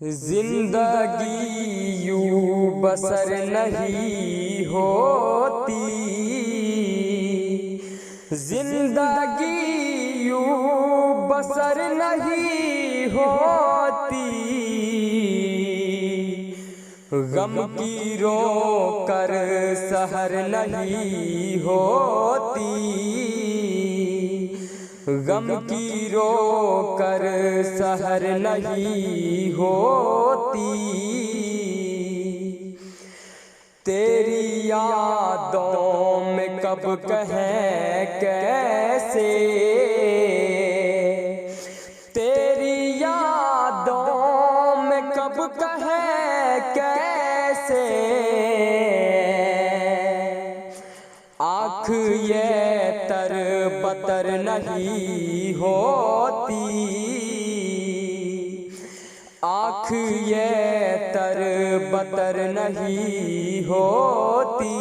जिंदगी यूं बसर नहीं होती, जिंदगी यूं बसर नहीं होती। गम की रो कर सहर नहीं होती, गम की रो कर सहर नहीं होती। तेरी यादों में कब कहें कैसे, तेरी यादों में कब कहें कैसे। आँख ये तर बतर नहीं होती, आँख ये तर बतर नहीं होती।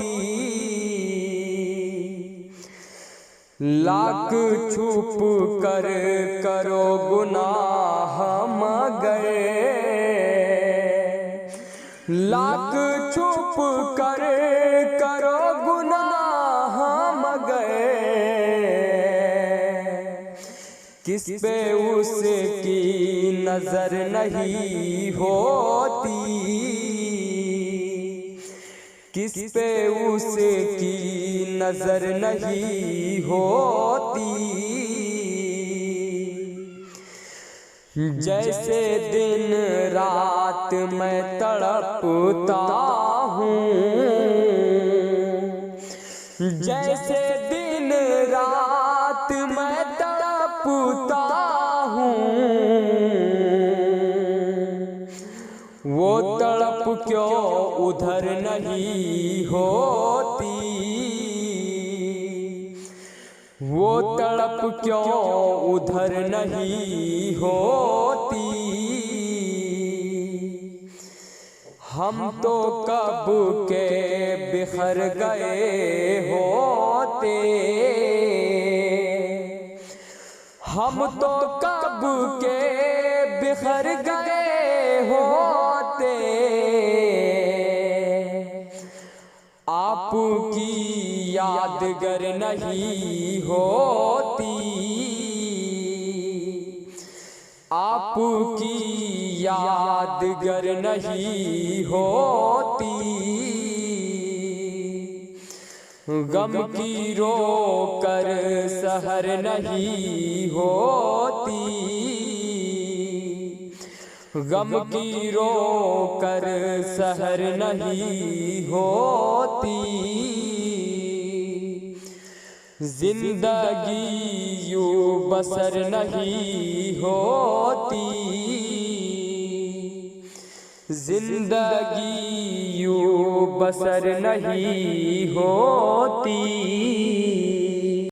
लाख छुप कर करो गुनाह मगर, लाख छुप कर करो गुनाह मगर। किस पे उसकी नजर नहीं होती, किस पे उसकी नजर नहीं होती। जैसे दिन रात मैं तड़पता हूँ, जैसे दिन रात मैं तड़पता हूँ। वो तड़प क्यों उधर नहीं होती, वो तड़प क्यों उधर नहीं होती। हम तो कब के बिखर गए होते, हम तो कब के बिखर गए होते। आपकी यादगार नहीं होती, आपकी यादगार नहीं होती। गम की रो कर सहर नहीं होती, गम की रो कर सहर नहीं होती। जिंदगी यूं बसर नहीं होती, जिंदगी यूं बसर नहीं होती।